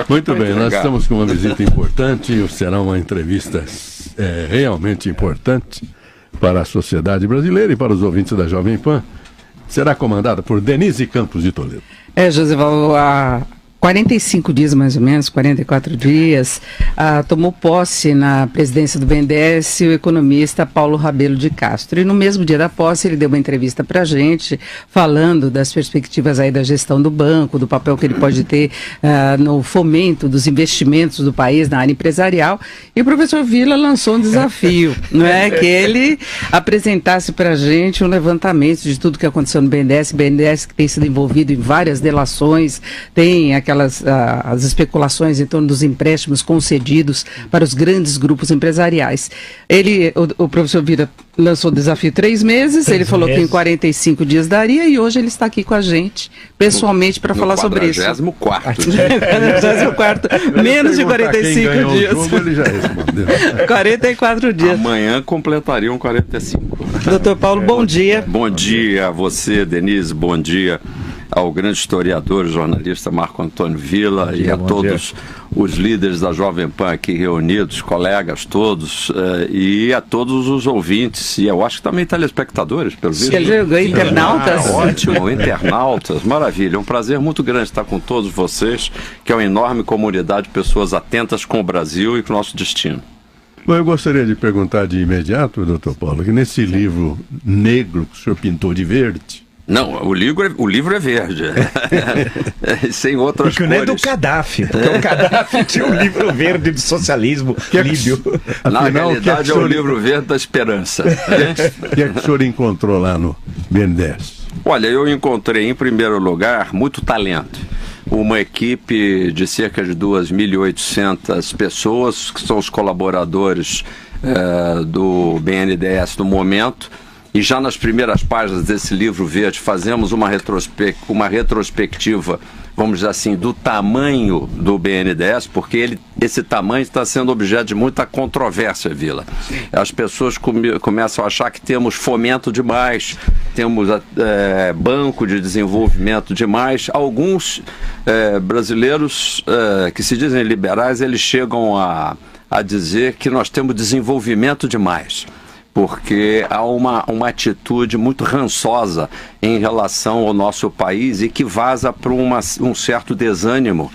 Muito bem, nós estamos com uma visita importante, será uma entrevista realmente importante para a sociedade brasileira e para os ouvintes da Jovem Pan. Será comandada por Denise Campos de Toledo. José, há 45 dias, mais ou menos, 44 dias, tomou posse na presidência do BNDES o economista Paulo Rabelo de Castro. E no mesmo dia da posse, ele deu uma entrevista para a gente, falando das perspectivas aí da gestão do banco, do papel que ele pode ter no fomento dos investimentos do país na área empresarial. E o professor Villa lançou um desafio, não é? Que ele apresentasse para a gente um levantamento de tudo que aconteceu no BNDES. O BNDES que tem sido envolvido em várias delações, tem as especulações em torno dos empréstimos concedidos para os grandes grupos empresariais. O professor Villa lançou o desafio 3 meses, ele falou que em 45 dias daria, e hoje ele está aqui com a gente, pessoalmente, para falar sobre isso. 44º. 44º, menos de 45 dias. Jogo, ele já respondeu. 44 dias. Amanhã completariam 45. Doutor Paulo, bom dia. Bom dia a você, Denise, bom dia ao grande historiador e jornalista Marco Antônio Villa e a todos os líderes da Jovem Pan aqui reunidos, colegas todos, e a todos os ouvintes, e eu acho que também telespectadores, pelo visto. Internautas. Ótimo, internautas, maravilha, é um prazer muito grande estar com todos vocês, que é uma enorme comunidade de pessoas atentas com o Brasil e com o nosso destino. Bom, eu gostaria de perguntar de imediato, doutor Paulo, que nesse livro negro que o senhor pintou de verde... Não, o livro é verde. Sem outras porque cores. Não é do Gaddafi, porque o Gaddafi tinha um livro verde de socialismo líbio. Na realidade, é o livro verde da esperança. O que é que o senhor encontrou lá no BNDES? Olha, eu encontrei, em primeiro lugar, muito talento. Uma equipe de cerca de 2.800 pessoas, que são os colaboradores do BNDES no momento. E já nas primeiras páginas desse livro verde fazemos uma retrospectiva, vamos dizer assim, do tamanho do BNDES, porque esse tamanho está sendo objeto de muita controvérsia, Vila. As pessoas começam a achar que temos fomento demais, temos banco de desenvolvimento demais. Alguns brasileiros que se dizem liberais, eles chegam a dizer que nós temos desenvolvimento demais, porque há uma atitude muito rançosa em relação ao nosso país e que vaza para um certo desânimo,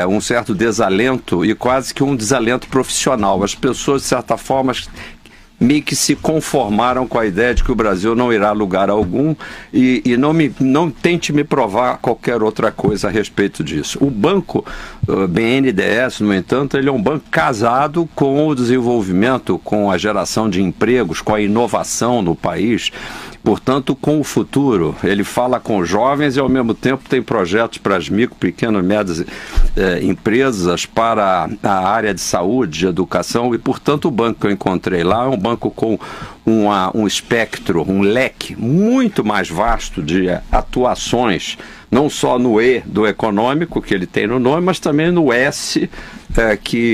um certo desalento e quase que um desalento profissional. As pessoas, de certa forma, meio que se conformaram com a ideia de que o Brasil não irá a lugar algum e não tente me provar qualquer outra coisa a respeito disso. O banco BNDES, no entanto, ele é um banco casado com o desenvolvimento, com a geração de empregos, com a inovação no país, portanto, com o futuro. Ele fala com jovens e, ao mesmo tempo, tem projetos para as micro, pequenas e médias empresas, para a área de saúde, de educação, e, portanto, o banco que eu encontrei lá é um banco com um espectro, um leque muito mais vasto de atuações, não só no E do econômico, que ele tem no nome, mas também no S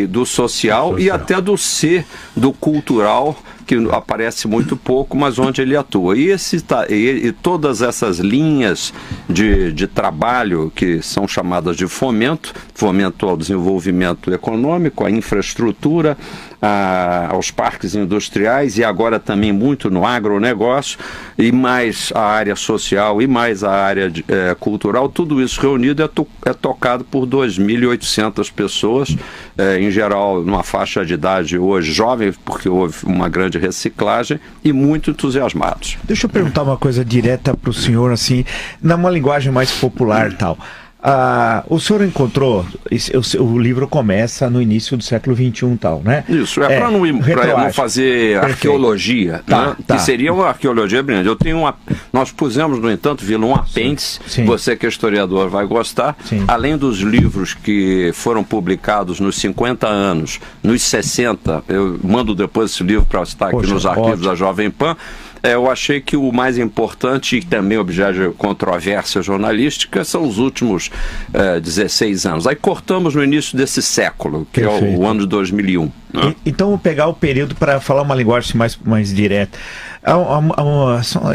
do social e até do C do cultural, que aparece muito pouco, mas onde ele atua. E todas essas linhas de trabalho que são chamadas de fomento ao desenvolvimento econômico, à infraestrutura, aos parques industriais e agora também muito no agronegócio, e mais a área social e mais a área cultural, tudo isso reunido é tocado por 2.800 pessoas, em geral numa faixa de idade hoje jovem, porque houve uma grande reciclagem, e muito entusiasmados. Deixa eu perguntar uma coisa direta para o senhor, assim, numa linguagem mais popular tal. O senhor encontrou, o livro começa no início do século XXI tal, né? Isso, para não fazer arqueologia, né? Que seria uma arqueologia brilhante. Nós pusemos, no entanto, Vila, um apêndice, você que é historiador vai gostar, além dos livros que foram publicados nos 50 anos, nos 60, eu mando depois esse livro para estar aqui nos arquivos da Jovem Pan. Eu achei que o mais importante e também objeto de controvérsia jornalística são os últimos 16 anos. Aí cortamos no início desse século, que é o ano de 2001. Né? Então vou pegar o período para falar uma linguagem mais direta.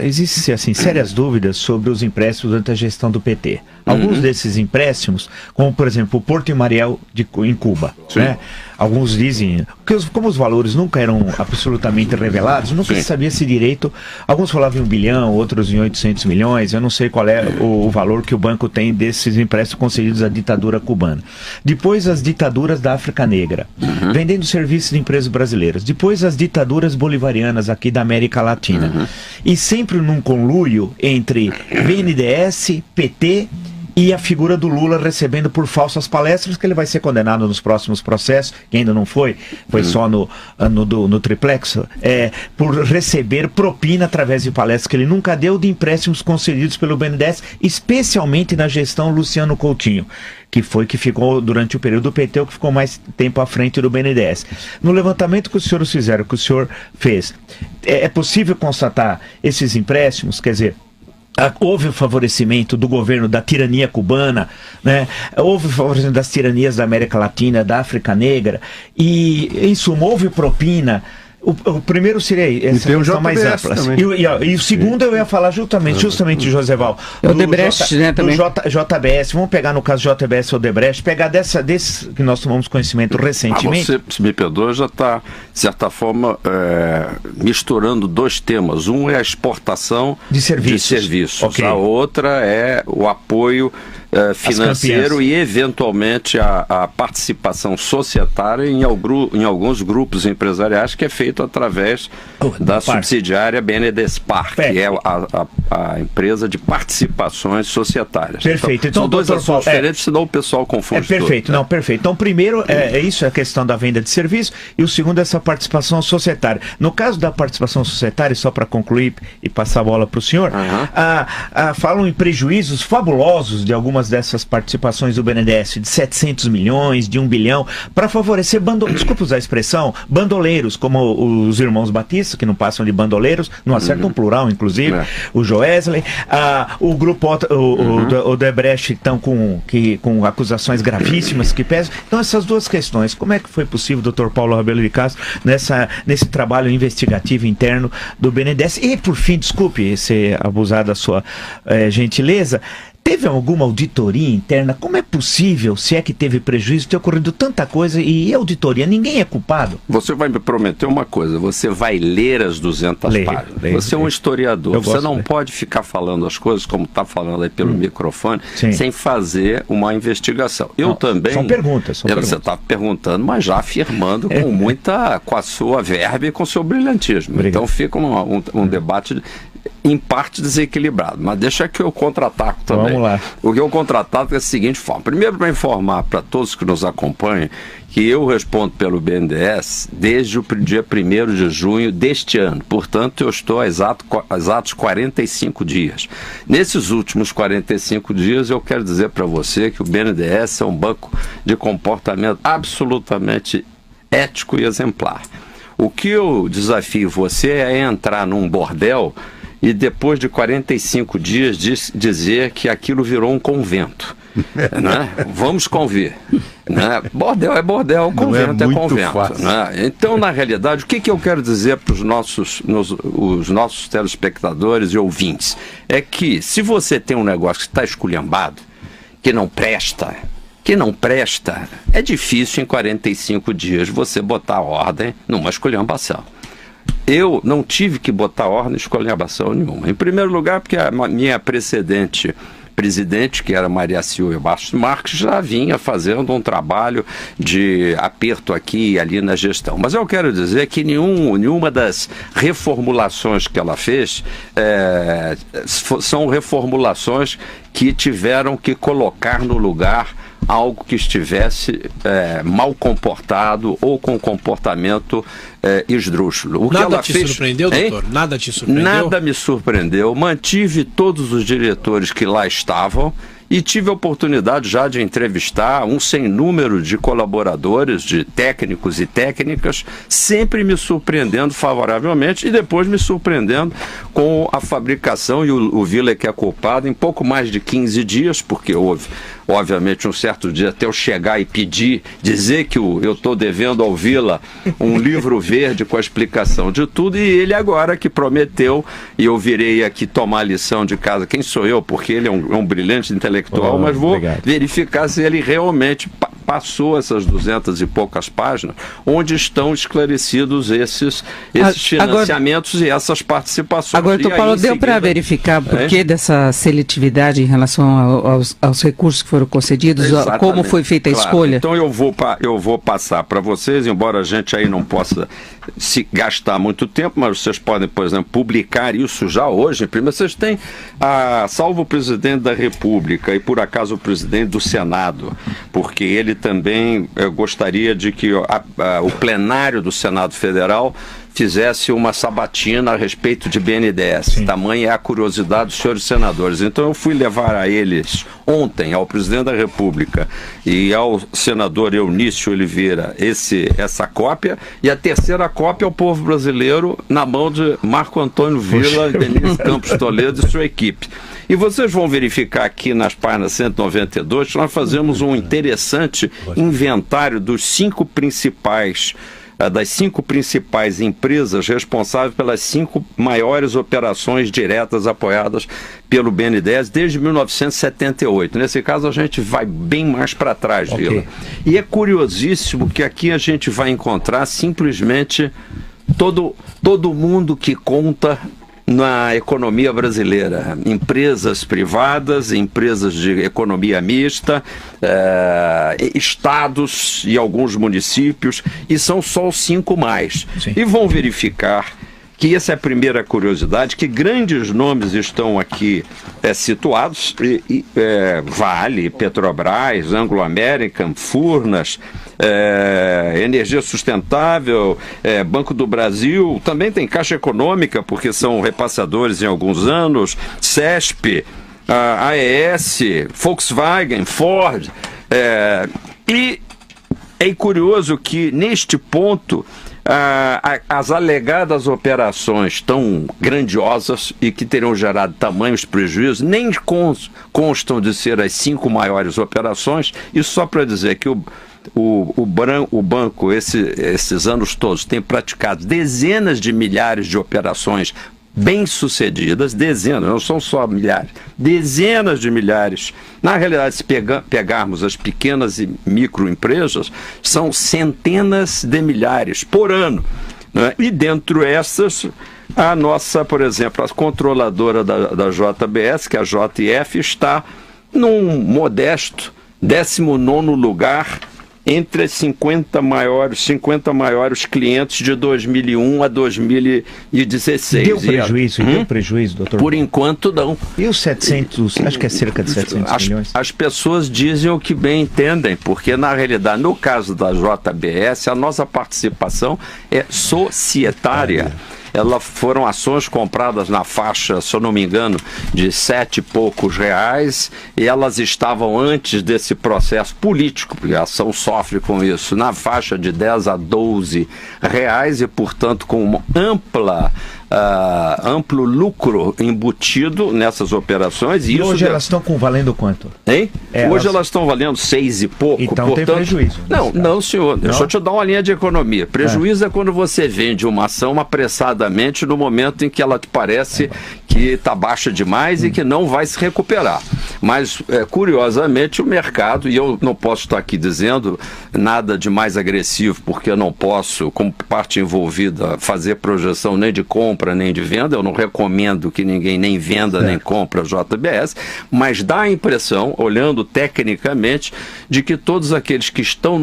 Existem assim, sérias dúvidas sobre os empréstimos durante a gestão do PT. Alguns desses empréstimos, como por exemplo o Porto e Mariel em Cuba, né? Alguns dizem que como os valores nunca eram absolutamente revelados, nunca se sabia esse direito. Alguns falavam em 1 bilhão, outros em 800 milhões. Eu não sei qual é o valor que o banco tem desses empréstimos concedidos à ditadura cubana. Depois as ditaduras da África Negra, vendendo serviços de empresas brasileiras. Depois as ditaduras bolivarianas aqui da América Latina. E sempre num conluio entre BNDES, PT e a figura do Lula recebendo por falsas palestras, que ele vai ser condenado nos próximos processos, que ainda não foi só no triplex, por receber propina através de palestras que ele nunca deu, de empréstimos concedidos pelo BNDES, especialmente na gestão Luciano Coutinho, que ficou durante o período do PT, o que ficou mais tempo à frente do BNDES. No levantamento que os senhores fizeram, que o senhor fez, é possível constatar esses empréstimos, quer dizer, houve o favorecimento do governo da tirania cubana, né? Houve o favorecimento das tiranias da América Latina, da África Negra, e em suma houve propina. O primeiro seria essa questão mais ampla. E o segundo eu ia falar justamente Joséval, o Odebrecht, né, também. Do JBS, vamos pegar no caso JBS e Odebrecht, pegar desses que nós tomamos conhecimento recentemente. Você, se me perdoa, já está, de certa forma, misturando dois temas. Um é a exportação de serviços. Okay. A outra é o apoio financeiro e, eventualmente, a participação societária em alguns grupos empresariais, que é feito através da subsidiária BNDESPAR, que é a empresa de participações societárias. Perfeito. Então, são dois assuntos diferentes, senão o pessoal confunde perfeito, tudo. Não, perfeito. Então, primeiro, isso é a questão da venda de serviço, e o segundo é essa participação societária. No caso da participação societária, só para concluir e passar a bola para o senhor, falam em prejuízos fabulosos de algumas dessas participações do BNDES, de 700 milhões, de 1 bilhão, para favorecer, desculpa usar a expressão, bandoleiros, como os irmãos Batista, que não passam de bandoleiros, não acertam plural, inclusive, o Joesley, o grupo o Odebrecht, estão com acusações gravíssimas que pesam. Então, essas duas questões, como é que foi possível, Dr. Paulo Rabelo de Castro, nesse trabalho investigativo interno do BNDES? E, por fim, desculpe ser abusado da sua gentileza, teve alguma auditoria interna? Como é possível, se é que teve prejuízo, ter ocorrido tanta coisa e auditoria? Ninguém é culpado. Você vai me prometer uma coisa, você vai ler as 200 páginas. Você é um historiador, você não pode ficar falando as coisas como está falando aí pelo microfone, sem fazer uma investigação. Eu também... São perguntas. Você está perguntando, mas já afirmando com a sua verba e com o seu brilhantismo. Obrigado. Então fica um debate em parte desequilibrado, mas deixa que eu contra-ataco também. Vamos lá. O que eu contra-ataco é da seguinte forma. Primeiro, para informar para todos que nos acompanham que eu respondo pelo BNDES desde o dia 1º de junho deste ano. Portanto, eu estou há exatos 45 dias. Nesses últimos 45 dias, eu quero dizer para você que o BNDES é um banco de comportamento absolutamente ético e exemplar. O que eu desafio você é entrar num bordel e depois de 45 dias dizer que aquilo virou um convento. Né? Vamos convir. Né? Bordel é bordel, convento é convento. Né? Então, na realidade, o que eu quero dizer para os nossos telespectadores e ouvintes é que, se você tem um negócio que está esculhambado, que não presta, é difícil em 45 dias você botar ordem numa esculhambação. Eu não tive que botar ordem em esculhambação nenhuma. Em primeiro lugar, porque a minha presidente, que era Maria Silvia Bastos Marques, já vinha fazendo um trabalho de aperto aqui e ali na gestão. Mas eu quero dizer que nenhuma das reformulações que ela fez são reformulações que tiveram que colocar no lugar algo que estivesse mal comportado ou com comportamento esdrúxulo. Nada te surpreendeu, doutor? Nada te surpreendeu? Nada me surpreendeu. Mantive todos os diretores que lá estavam e tive a oportunidade já de entrevistar um sem número de colaboradores, de técnicos e técnicas, sempre me surpreendendo favoravelmente e depois me surpreendendo com a fabricação, e o Vila que é culpado, em pouco mais de 15 dias, porque houve obviamente, um certo dia até eu chegar e pedir, dizer que eu estou devendo ao Vila um livro verde com a explicação de tudo, e ele agora que prometeu, e eu virei aqui tomar a lição de casa, quem sou eu, porque ele é um brilhante intelectual, mas vou verificar se ele realmente passou essas 200 e poucas páginas, onde estão esclarecidos esses financiamentos e essas participações. Agora, Paulo, deu para verificar por que dessa seletividade em relação aos recursos que foram concedidos, como foi feita a escolha? Então eu vou passar para vocês, embora a gente aí não possa se gastar muito tempo, mas vocês podem, por exemplo, publicar isso já hoje. Primeiro, vocês têm, salvo o presidente da República e por acaso o presidente do Senado, porque ele também gostaria de que o plenário do Senado Federal fizesse uma sabatina a respeito de BNDES. Sim. Tamanha é a curiosidade dos senhores senadores. Então eu fui levar a eles ontem, ao presidente da República e ao senador Eunício Oliveira, essa cópia, e a terceira cópia ao povo brasileiro na mão de Marco Antônio Vila, Denise Campos Toledo e sua equipe. E vocês vão verificar aqui nas páginas 192 que nós fazemos um interessante inventário das 5 principais empresas responsáveis pelas 5 maiores operações diretas apoiadas pelo BNDES desde 1978. Nesse caso, a gente vai bem mais para trás, Vila. E é curiosíssimo que aqui a gente vai encontrar simplesmente todo mundo que conta na economia brasileira, empresas privadas, empresas de economia mista, estados e alguns municípios, e são só os 5 mais. Sim. E vão verificar que essa é a primeira curiosidade, que grandes nomes estão aqui situados, Vale, Petrobras, Anglo American, Furnas, Energia Sustentável, Banco do Brasil, também tem Caixa Econômica, porque são repassadores em alguns anos, CESP, AES, Volkswagen, Ford, e é curioso que neste ponto as alegadas operações tão grandiosas e que terão gerado tamanhos prejuízos nem constam de ser as 5 maiores operações. Isso só para dizer que o banco, esses anos todos, tem praticado dezenas de milhares de operações bem-sucedidas, dezenas, não são só milhares, dezenas de milhares. Na realidade, se pegarmos as pequenas e microempresas, são centenas de milhares por ano, né? E dentro essas, a nossa, por exemplo, a controladora da JBS, que é a JF, está num modesto 19º lugar entre os 50 maiores clientes de 2001 a 2016. Deu prejuízo, deu prejuízo, doutor? Por enquanto, não. E os 700, acho que é cerca de 700 milhões? As pessoas dizem o que bem entendem, porque, na realidade, no caso da JBS, a nossa participação é societária. Foram ações compradas na faixa, se eu não me engano, de 7 e poucos reais, e elas estavam antes desse processo político, porque a ação sofre com isso, na faixa de 10 a 12 reais, e, portanto, com uma amplo lucro embutido nessas operações. E hoje elas estão valendo quanto? Hein? Hoje elas estão valendo 6 e pouco. Então portanto, tem prejuízo. Não, senhor. Deixa eu te dar uma linha de economia. Prejuízo é quando você vende uma ação apressadamente no momento em que ela te parece que está baixa demais e que não vai se recuperar. Mas, curiosamente, o mercado, e eu não posso estar aqui dizendo nada de mais agressivo, porque eu não posso, como parte envolvida, fazer projeção nem de compra nem de venda. Eu não recomendo que ninguém nem venda nem compra a JBS, mas dá a impressão, olhando tecnicamente, de que todos aqueles que estão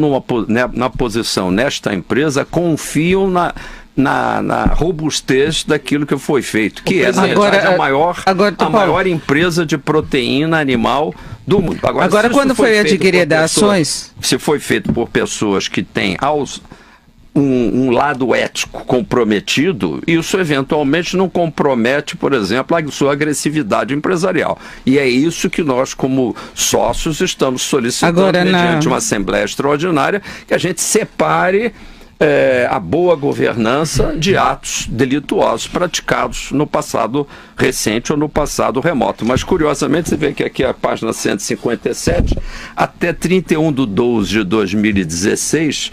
na posição nesta empresa confiam na robustez daquilo que foi feito, que é, na verdade, a maior empresa de proteína animal do mundo. Agora quando foi adquirida ações? Se foi feito por pessoas que têm um lado ético comprometido, isso eventualmente não compromete, por exemplo, a sua agressividade empresarial. E é isso que nós, como sócios, estamos solicitando mediante uma Assembleia Extraordinária, que a gente separe a boa governança de atos delituosos praticados no passado recente ou no passado remoto. Mas, curiosamente, você vê que aqui a página 157, até 31/12/2016,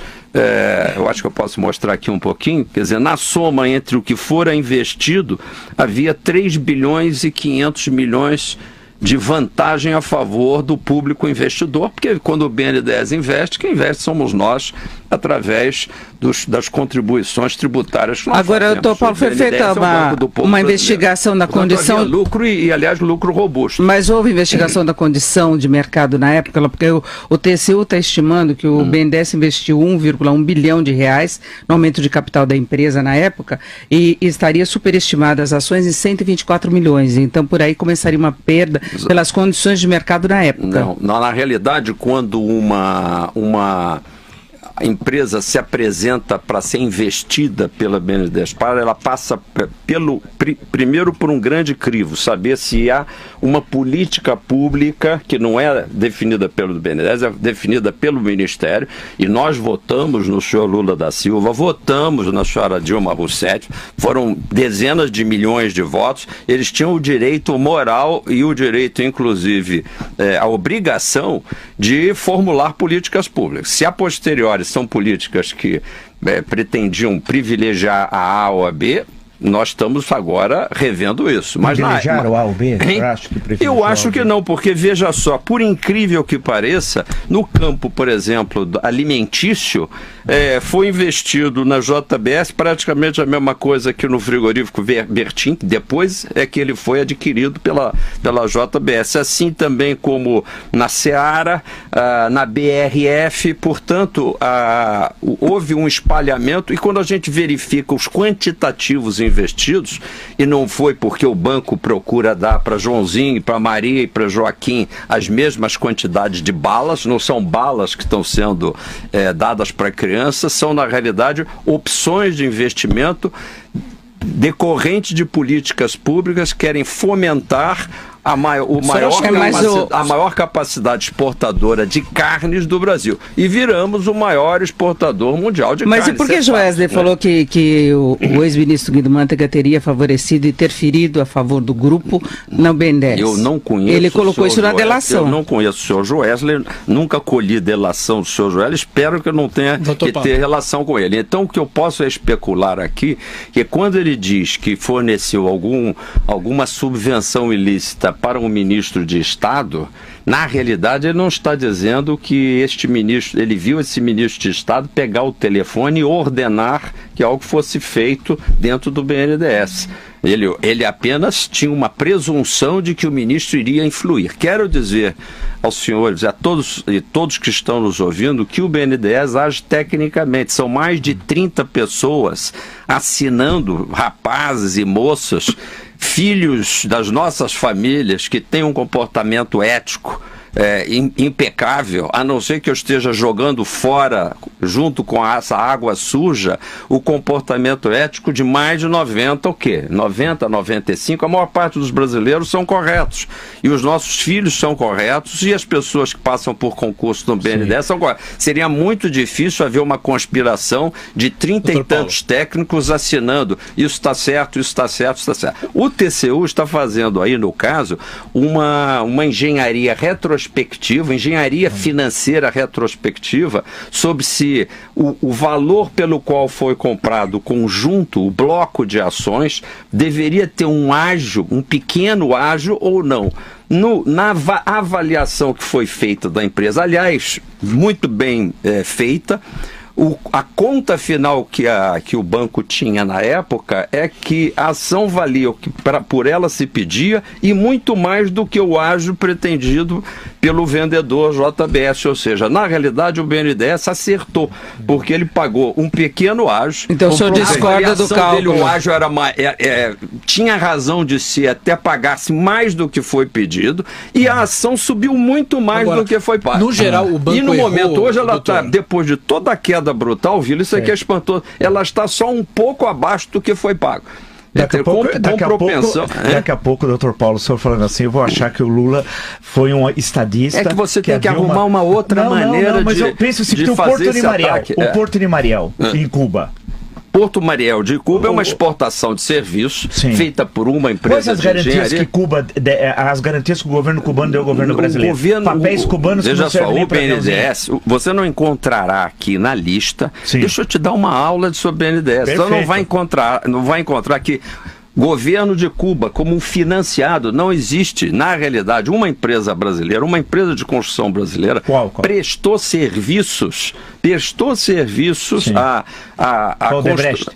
eu acho que eu posso mostrar aqui um pouquinho, quer dizer, na soma entre o que fora investido, havia 3 bilhões e 500 milhões de vantagem a favor do público investidor, porque quando o BNDES investe, quem investe somos nós, através das contribuições tributárias que nós Agora, fazemos. doutor Paulo, foi feita uma investigação da condição... lucro e, aliás, lucro robusto. Mas houve investigação da condição de mercado na época, porque o TCU está estimando que o BNDES investiu 1,1 bilhão de reais no aumento de capital da empresa na época e estaria superestimada as ações em 124 milhões. Então, por aí começaria uma perda pelas condições de mercado na época. Não, na realidade, quando uma empresa se apresenta para ser investida pela BNDES, ela passa primeiro por um grande crivo, saber se há uma política pública que não é definida pelo BNDES, é definida pelo Ministério, e nós votamos no senhor Lula da Silva, votamos na senhora Dilma Rousseff, foram dezenas de milhões de votos, eles tinham o direito moral e o direito, inclusive, a obrigação de formular políticas públicas. Se a posteriori são políticas que pretendiam privilegiar a A ou a B, nós estamos agora revendo isso. Mas privilegiar o A ou B? Eu acho que não, porque veja só, por incrível que pareça, no campo, por exemplo, alimentício, foi investido na JBS praticamente a mesma coisa que no frigorífico Bertin, depois é que ele foi adquirido pela JBS, assim também como na Seara, na BRF, portanto, houve um espalhamento, e quando a gente verifica os quantitativos investidos, e não foi porque o banco procura dar para Joãozinho, para Maria e para Joaquim as mesmas quantidades de balas, não são balas que estão sendo dadas para crianças, são na realidade opções de investimento decorrente de políticas públicas que querem fomentar a maior capacidade exportadora de carnes do Brasil. E viramos o maior exportador mundial de carnes. Mas e por que Joesley falou que o ex-ministro Guido Mantega teria favorecido e interferido a favor do grupo na BNDES? Eu não conheço. Ele colocou isso na delação. Eu não conheço o senhor Joesley, nunca colhi delação do senhor Joesley, espero que eu não tenha que ter relação com ele. Então, o que eu posso especular aqui, que quando ele diz que forneceu alguma subvenção ilícita para um ministro de Estado, na realidade ele não está dizendo que ele viu esse ministro de Estado pegar o telefone e ordenar que algo fosse feito dentro do BNDES. Ele apenas tinha uma presunção de que o ministro iria influir. Quero dizer aos senhores, a todos e todos que estão nos ouvindo, que o BNDES age tecnicamente. São mais de 30 pessoas assinando, rapazes e moças, filhos das nossas famílias que têm um comportamento ético impecável, a não ser que eu esteja jogando fora, junto com essa água suja, o comportamento ético de mais de 90, 95, a maior parte dos brasileiros são corretos, e os nossos filhos são corretos, e as pessoas que passam por concurso no BNDES são corretas. Seria muito difícil haver uma conspiração de 30 e tantos técnicos assinando, isso está certo, isso está certo, isso está certo. O TCU está fazendo aí, no caso, uma engenharia retrospectiva, engenharia financeira retrospectiva, sobre se o valor pelo qual foi comprado o conjunto, o bloco de ações, deveria ter um pequeno ágio ou não. Na avaliação que foi feita da empresa, aliás, muito bem feita, a conta final que o banco tinha na época é que a ação valia o que por ela se pedia e muito mais do que o ágio pretendido pelo vendedor JBS, ou seja, na realidade o BNDES acertou, porque ele pagou um pequeno ágio. Então o senhor discorda do cálculo? O ágio tinha razão de se até pagasse mais do que foi pedido, e a ação subiu muito mais do que foi pago. No geral, o banco e no errou, momento, hoje ela está, doutor, depois de toda a queda brutal, Vila, isso aqui é espantoso, ela está só um pouco abaixo do que foi pago. Daqui a pouco, doutor Paulo, o senhor falando assim, eu vou achar que o Lula foi um estadista. É que você tem que arrumar uma outra maneira mas de eu penso assim, de que o fazer Porto de Mariel, ataque. o Porto de Mariel, em Cuba. Porto Mariel de Cuba é uma exportação de serviços feita por uma empresa Quais as garantias que Cuba, as garantias que o governo cubano deu ao governo brasileiro? Papéis cubanos que não servem nem para BNDES, você não encontrará aqui na lista. Deixa eu te dar uma aula sobre BNDES. Então não vai encontrar aqui. Governo de Cuba como um financiado, não existe. Na realidade, uma empresa brasileira, uma empresa de construção brasileira, prestou serviços a Odebrecht.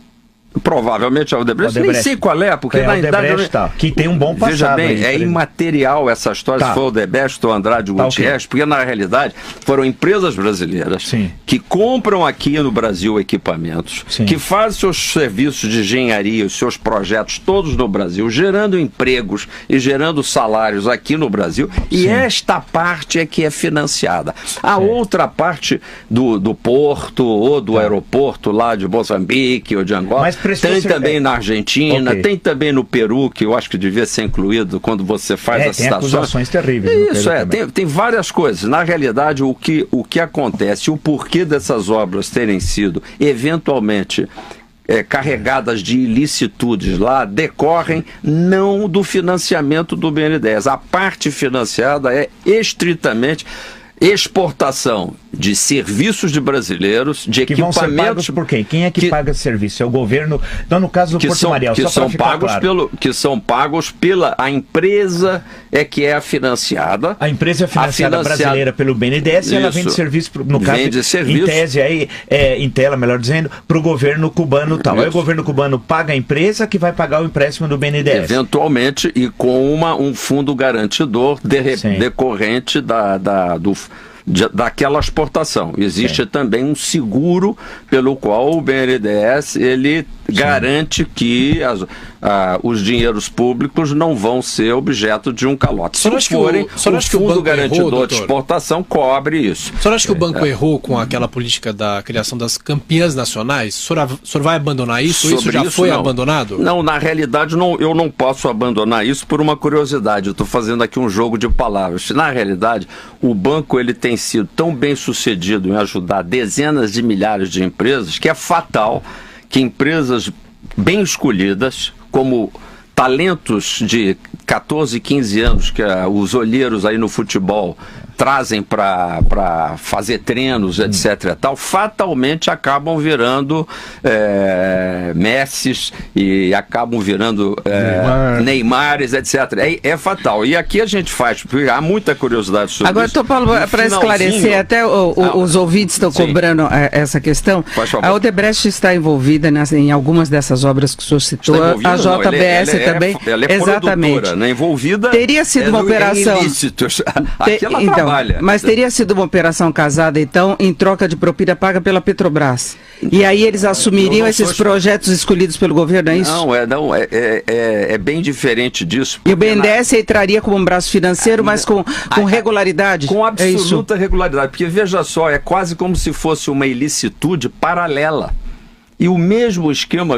Provavelmente a Odebrecht, nem sei qual é, porque na verdade... que tem um bom passado. Veja bem, é imaterial essa história, se for o Odebrecht ou Andrade Gutierrez, porque na realidade foram empresas brasileiras que compram aqui no Brasil equipamentos, que fazem seus serviços de engenharia, os seus projetos todos no Brasil, gerando empregos e gerando salários aqui no Brasil, e esta parte é que é financiada. A outra parte do porto ou do aeroporto lá de Moçambique ou de Angola, tem também na Argentina, tem também no Peru, que eu acho que devia ser incluído quando você faz as citações. Tem acusações terríveis. Isso, tem várias coisas. Na realidade, o que acontece, o porquê dessas obras terem sido eventualmente carregadas de ilicitudes lá, decorrem não do financiamento do BNDES. A parte financiada é estritamente exportação de serviços de brasileiros, de que equipamentos... vão ser pagos por quem? Quem é que paga esse serviço? É o governo? Então, no caso do Porto Mariel, que são pagos pela a empresa que é a financiada. A empresa é financiada brasileira pelo BNDES e ela vende serviço, no caso, em tese, em tela, melhor dizendo, para o governo cubano tal. Aí o governo cubano paga a empresa que vai pagar o empréstimo do BNDES. Eventualmente, e com um fundo garantidor decorrente daquela exportação. Existe também um seguro pelo qual o BNDES garante que os dinheiros públicos não vão ser objeto de um calote. Se forem, o fundo garantidor de exportação cobre isso. O senhor acha que o banco errou com aquela política da criação das campeãs nacionais? O senhor vai abandonar isso? Isso já foi abandonado? Não, na realidade eu não posso abandonar isso por uma curiosidade. Eu estou fazendo aqui um jogo de palavras. Na realidade, o banco tem sido tão bem sucedido em ajudar dezenas de milhares de empresas que é fatal que empresas bem escolhidas, como talentos de 14, 15 anos que os olheiros aí no futebol trazem para fazer treinos, etc. e tal, fatalmente acabam virando Messis e acabam virando Neymares, etc. É fatal. E aqui a gente faz, porque há muita curiosidade sobre agora, isso. Agora, Paulo, para esclarecer, até os ouvintes estão cobrando essa questão. A Odebrecht está envolvida em algumas dessas obras que o senhor citou, a JBS também. Ela é produtora, né? Envolvida. Teria sido uma operação. Aqui ela trabalha. Mas teria sido uma operação casada, então, em troca de propina paga pela Petrobras. E aí eles assumiriam esses projetos escolhidos pelo governo, é isso? Não, é bem diferente disso. E o BNDES entraria como um braço financeiro, mas com regularidade? Com absoluta regularidade, porque veja só, é quase como se fosse uma ilicitude paralela. E o mesmo esquema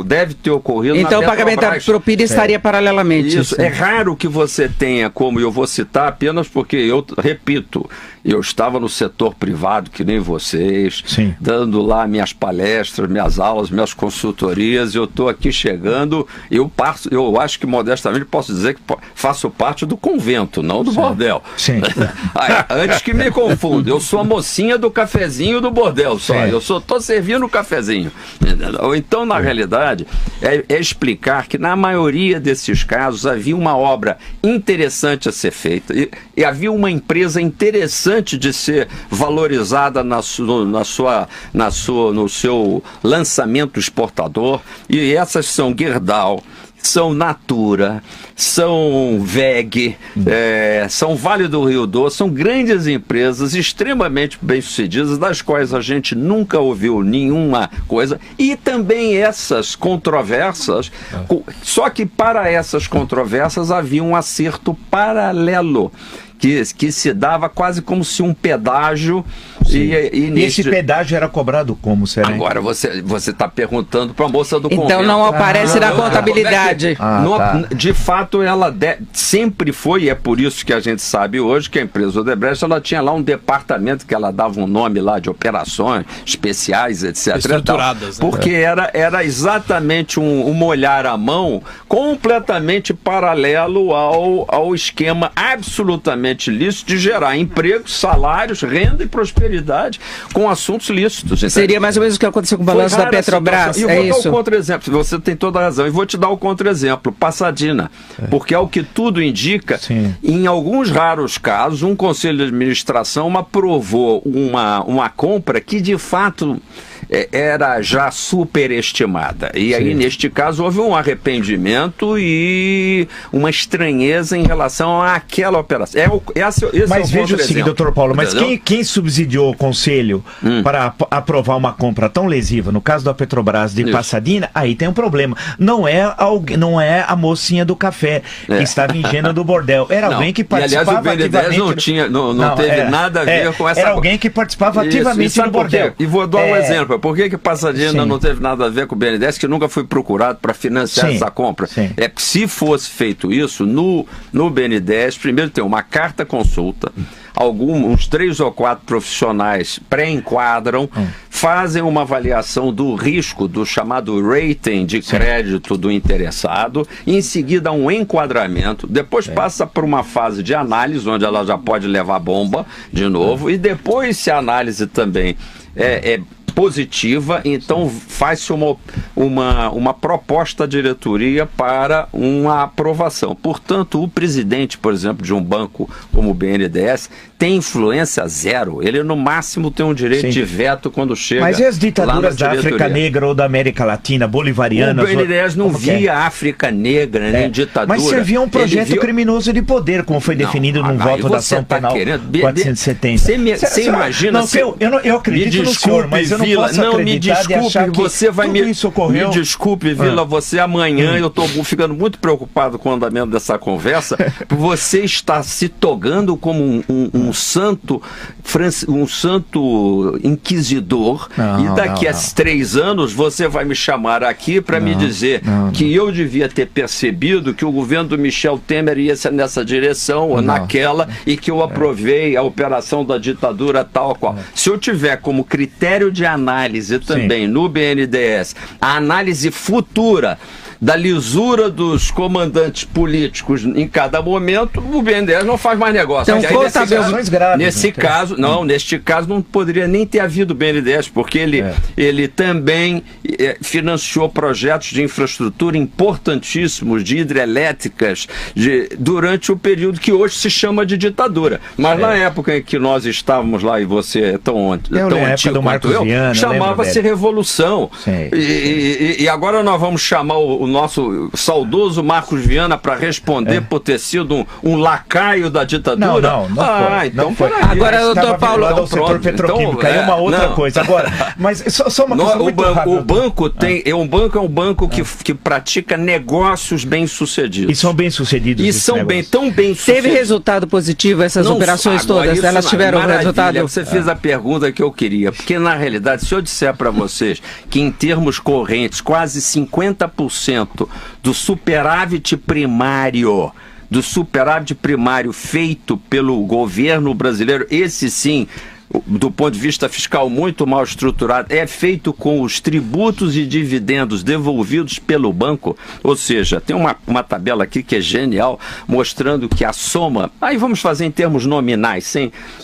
deve ter ocorrido então, na Petrobras. Então o pagamento da propina estaria paralelamente. Isso. É raro que você tenha, como eu vou citar apenas porque eu repito, eu estava no setor privado, que nem vocês, dando lá minhas palestras, minhas aulas, minhas consultorias, eu estou aqui chegando, eu acho que modestamente posso dizer que faço parte do convento, não do bordel. Antes que me confunda, eu sou a mocinha do cafezinho do bordel, só. Eu estou servindo o cafezinho. Então, na realidade, é explicar que na maioria desses casos havia uma obra interessante a ser feita e havia uma empresa interessante de ser valorizada no seu lançamento exportador, e essas são Gerdau, são Natura, são VEG, são Vale do Rio Doce, são grandes empresas extremamente bem-sucedidas, das quais a gente nunca ouviu nenhuma coisa, e também essas controvérsias, só que para essas controvérsias havia um acerto paralelo, que se dava quase como se um pedágio E esse pedágio era cobrado como, será? Agora você está perguntando para a moça do convento. Então não aparece na contabilidade. De fato, ela sempre foi, e é por isso que a gente sabe hoje que a empresa Odebrecht, ela tinha lá um departamento que ela dava um nome lá de operações especiais, etc. Estruturadas. Porque era exatamente um olhar à mão completamente paralelo ao esquema absolutamente lícito de gerar empregos, salários, renda e prosperidade com assuntos lícitos. Entendeu? Seria mais ou menos o que aconteceu com o balanço da Petrobras. E vou dar o contra-exemplo, você tem toda a razão, e vou te dar o contra-exemplo, Passadina, porque ao que tudo indica, em alguns raros casos, um conselho de administração aprovou uma compra que de fato era já superestimada. E aí, neste caso, houve um arrependimento e uma estranheza em relação àquela operação. Mas veja o seguinte, doutor Paulo, mas quem subsidiou o conselho para aprovar uma compra tão lesiva, no caso da Petrobras de Passadina, aí tem um problema. Não é a mocinha do café que estava ingênua do bordel. Era alguém que participava ativamente. Não teve nada a ver com essa... Era alguém que participava ativamente do bordel. E vou dar um exemplo. Por que Passadina não teve nada a ver com o BNDES, que nunca foi procurado para financiar essa compra? É que se fosse feito isso, no BNDES, primeiro tem uma carta consulta, uns 3 ou 4 profissionais pré-enquadram, fazem uma avaliação do risco, do chamado rating de crédito do interessado, e em seguida um enquadramento, depois passa por uma fase de análise, onde ela já pode levar bomba de novo, e depois, se a análise também é positiva, então faz-se uma proposta à diretoria para uma aprovação. Portanto, o presidente, por exemplo, de um banco como o BNDES, tem influência zero. Ele, no máximo, tem um direito de veto quando chega. Mas e as ditaduras da África Negra ou da América Latina, bolivarianas? O BNDES não via África Negra, nem ditadura. Mas servia um projeto criminoso de poder, como foi definido num voto da ação penal 470. Você imagina... Eu acredito no senhor, mas eu não posso acreditar de achar que você vai isso ocorreu. Me desculpe, Vila, você amanhã, eu estou ficando muito preocupado com o andamento dessa conversa, você está se togando como um santo inquisidor, e daqui a 3 anos você vai me chamar aqui para me dizer que eu devia ter percebido que o governo do Michel Temer ia ser nessa direção ou naquela, e que eu aprovei a operação da ditadura tal qual. Se eu tiver como critério de análise também no BNDES a análise futura da lisura dos comandantes políticos em cada momento, o BNDES não faz mais negócio. Então, neste caso não poderia nem ter havido BNDES, porque ele também financiou projetos de infraestrutura importantíssimos, de hidrelétricas, durante o período que hoje se chama de ditadura. Mas na época em que nós estávamos lá, e você é tão antigo quanto eu, chamava-se Revolução. E agora nós vamos chamar o nosso saudoso Marcos Viana para responder por ter sido um lacaio da ditadura? Não foi. Agora, doutor Paulo, ao setor petroquímico, aí é uma outra coisa. Agora, mas só uma coisa muito rápida. O banco é um banco que pratica negócios bem-sucedidos. E são bem-sucedidos. E são tão bem-sucedidos. Teve resultado positivo essas operações todas? Elas tiveram resultado? Você fez a pergunta que eu queria, porque na realidade, se eu disser para vocês que em termos correntes, quase 50% do superávit primário feito pelo governo brasileiro, esse sim, do ponto de vista fiscal muito mal estruturado, é feito com os tributos e dividendos devolvidos pelo banco. Ou seja, tem uma tabela aqui que é genial, mostrando que a soma, aí vamos fazer em termos nominais,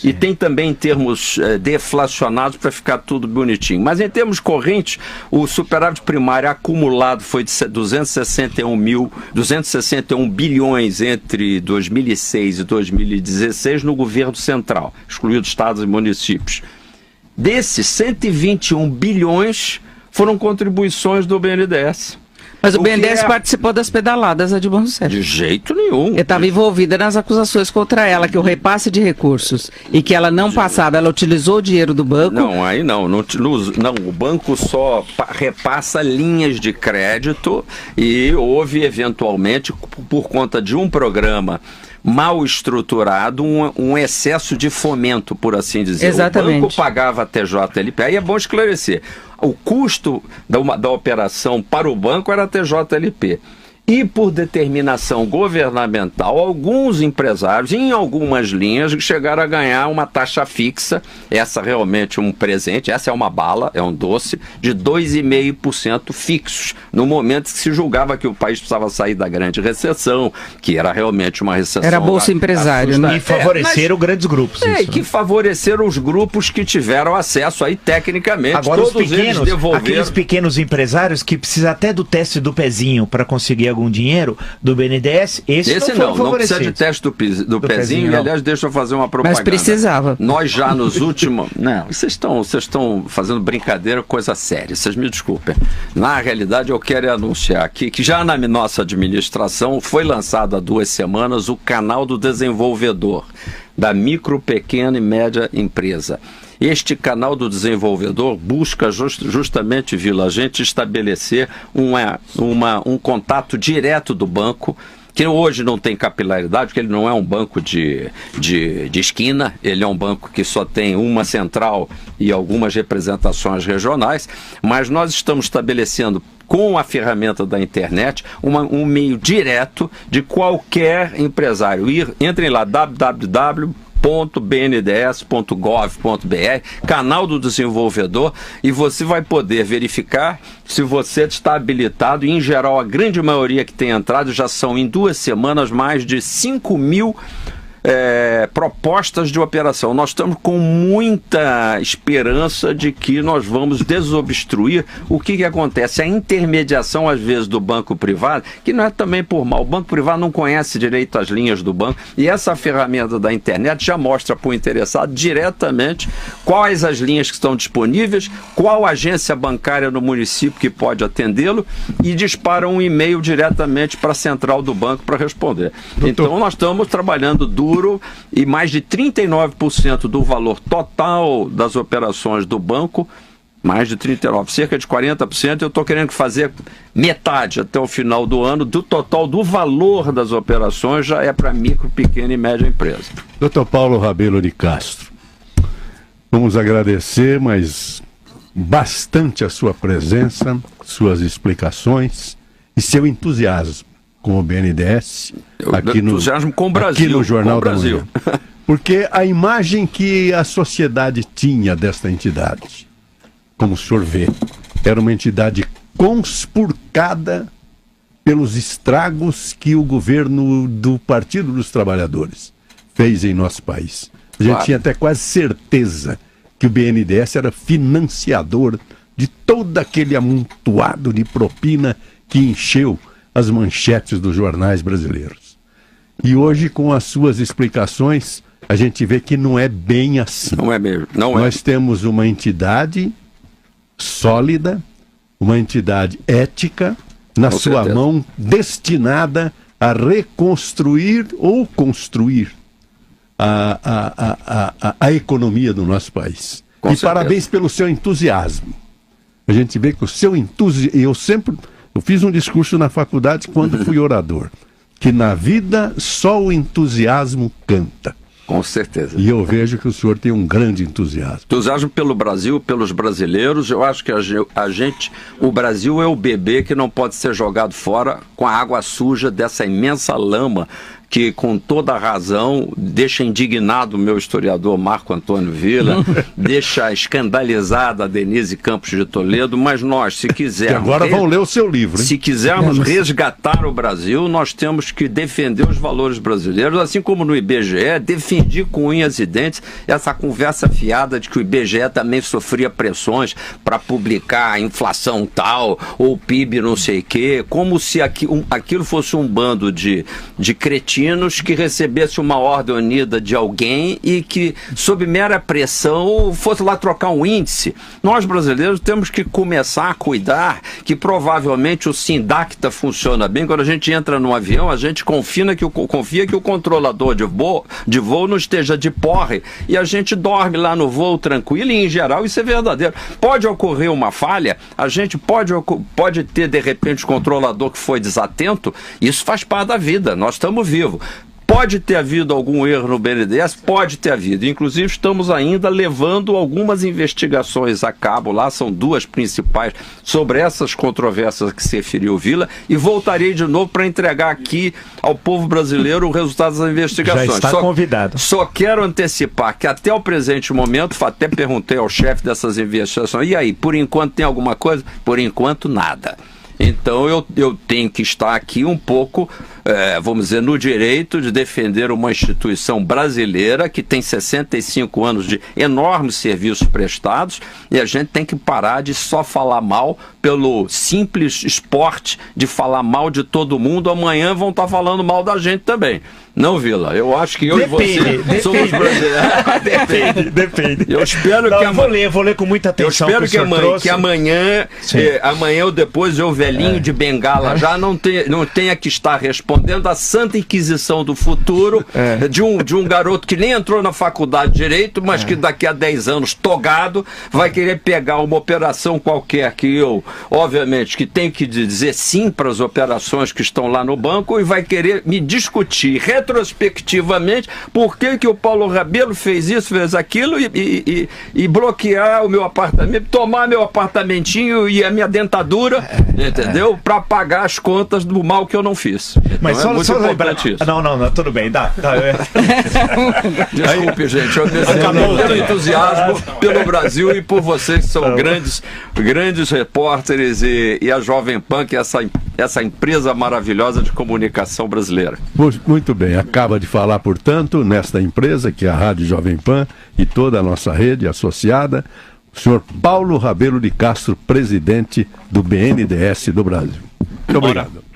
e tem também em termos deflacionados para ficar tudo bonitinho. Mas em termos correntes, o superávit primário acumulado foi de 261 bilhões entre 2006 e 2016 no governo central, excluído estados e municípios. Desses 121 bilhões foram contribuições do BNDES. Mas o BNDES participou das pedaladas de Dilma Rousseff. De jeito nenhum. Ele estava envolvida nas acusações contra ela, que o repasse de recursos e que ela não passava, ela utilizou o dinheiro do banco. Não, aí não, o banco só repassa linhas de crédito, e houve eventualmente, por conta de um programa mal estruturado, um excesso de fomento, por assim dizer. Exatamente. O banco pagava a TJLP. Aí é bom esclarecer. O custo da operação para o banco era a TJLP. E por determinação governamental, alguns empresários, em algumas linhas, chegaram a ganhar uma taxa fixa, essa realmente um presente, essa é uma bala, é um doce, de 2,5% fixos, no momento que se julgava que o país precisava sair da grande recessão, que era realmente uma recessão. Era Bolsa Empresário, né? E favoreceram grandes grupos. E que favoreceram os grupos que tiveram acesso aí tecnicamente. Agora todos os pequenos, eles devolveram. aqueles pequenos empresários que precisam até do teste do pezinho para conseguir algum dinheiro do BNDES, esse não precisa de teste do pezinho, e, aliás, deixa eu fazer uma propaganda. Mas precisava. Nós já nos últimos... Não, vocês estão fazendo brincadeira, coisa séria, vocês me desculpem. Na realidade, eu quero anunciar aqui que já na nossa administração foi lançado há 2 semanas o canal do desenvolvedor, da micro, pequena e média empresa. Este canal do desenvolvedor busca justamente, Vila, a gente estabelecer um contato direto do banco, que hoje não tem capilaridade, porque ele não é um banco de esquina, ele é um banco que só tem uma central e algumas representações regionais, mas nós estamos estabelecendo, com a ferramenta da internet, um meio direto de qualquer empresário. Entrem lá, www.bnds.gov.br, canal do desenvolvedor, e você vai poder verificar se você está habilitado. E, em geral, a grande maioria que tem entrado já são, em 2 semanas, mais de 5.000 propostas de operação. Nós estamos com muita esperança de que nós vamos desobstruir o que acontece. A intermediação, às vezes, do banco privado, que não é também por mal. O banco privado não conhece direito as linhas do banco, e essa ferramenta da internet já mostra para o interessado diretamente quais as linhas que estão disponíveis, qual agência bancária no município que pode atendê-lo, e dispara um e-mail diretamente para a central do banco para responder. Então, nós estamos trabalhando duro, e mais de 39% do valor total das operações do banco, mais de 39%, cerca de 40%, eu estou querendo fazer metade até o final do ano do total do valor das operações, já é para micro, pequena e média empresa. Dr. Paulo Rabelo de Castro, vamos agradecer, mas bastante a sua presença, suas explicações e seu entusiasmo com o BNDES, aqui no Jornal da Manhã. Porque a imagem que a sociedade tinha desta entidade, como o senhor vê, era uma entidade conspurcada pelos estragos que o governo do Partido dos Trabalhadores fez em nosso país. A gente tinha até quase certeza que o BNDES era financiador de todo aquele amontoado de propina que encheu as manchetes dos jornais brasileiros. E hoje, com as suas explicações, a gente vê que não é bem assim. Não é mesmo. Nós temos uma entidade sólida, uma entidade ética, na sua mão, destinada a reconstruir ou construir a economia do nosso país. E parabéns pelo seu entusiasmo. A gente vê que o seu entusiasmo... Eu fiz um discurso na faculdade quando fui orador, que na vida só o entusiasmo canta. Com certeza. E eu vejo que o senhor tem um grande entusiasmo. Entusiasmo pelo Brasil, pelos brasileiros. Eu acho que o Brasil é o bebê que não pode ser jogado fora com a água suja dessa imensa lama que, com toda a razão, deixa indignado o meu historiador Marco Antônio Villa, deixa escandalizada a Denise Campos de Toledo, mas nós, se quisermos... E agora vão ler o seu livro, hein? Se quisermos resgatar o Brasil, nós temos que defender os valores brasileiros, assim como no IBGE, defendi com unhas e dentes essa conversa fiada de que o IBGE também sofria pressões para publicar a inflação tal, ou o PIB não sei o quê, como se aquilo fosse um bando de cretinos que recebesse uma ordem unida de alguém e que, sob mera pressão, fosse lá trocar um índice. Nós, brasileiros, temos que começar a cuidar que, provavelmente, o Sindacta funciona bem. Quando a gente entra no avião, a gente confia que o controlador de voo não esteja de porre e a gente dorme lá no voo tranquilo, e, em geral, isso é verdadeiro. Pode ocorrer uma falha, a gente pode ter, de repente, o controlador que foi desatento, isso faz parte da vida, nós estamos vivos. Pode ter havido algum erro no BNDES? Pode ter havido. Inclusive, estamos ainda levando algumas investigações a cabo lá, são duas principais, sobre essas controvérsias que se referiu Vila, e voltarei de novo para entregar aqui ao povo brasileiro o resultado das investigações. Já está convidado. Só quero antecipar que até o presente momento, até perguntei ao chefe dessas investigações, e aí, por enquanto tem alguma coisa? Por enquanto, nada. Então eu tenho que estar aqui um pouco, vamos dizer, no direito de defender uma instituição brasileira que tem 65 anos de enormes serviços prestados, e a gente tem que parar de só falar mal pelo simples esporte de falar mal de todo mundo. Amanhã vão estar falando mal da gente também. Não, Vila, eu acho que eu e você somos brasileiros. Depende. Eu espero que vou ler com muita atenção. Eu espero que amanhã ou depois eu, velhinho de bengala, já não tenha que estar respondendo à Santa Inquisição do futuro de um garoto que nem entrou na faculdade de Direito, mas que daqui a 10 anos, togado, vai querer pegar uma operação qualquer que eu, obviamente, que tenho que dizer sim para as operações que estão lá no banco, e vai querer me discutir retrospectivamente por que o Paulo Rabelo fez isso, fez aquilo, e bloquear o meu apartamento, tomar meu apartamentinho e a minha dentadura, entendeu? Para pagar as contas do mal que eu não fiz. Então, mas só lembrar isso. Não, tudo bem, dá. Desculpe, gente, eu desejo pelo entusiasmo pelo Brasil e por vocês que são grandes repórteres, e a Jovem Pan, que é essa empresa maravilhosa de comunicação brasileira. Muito bem, acaba de falar, portanto, nesta empresa, que é a Rádio Jovem Pan e toda a nossa rede associada, o senhor Paulo Rabelo de Castro, presidente do BNDES do Brasil. Muito obrigado.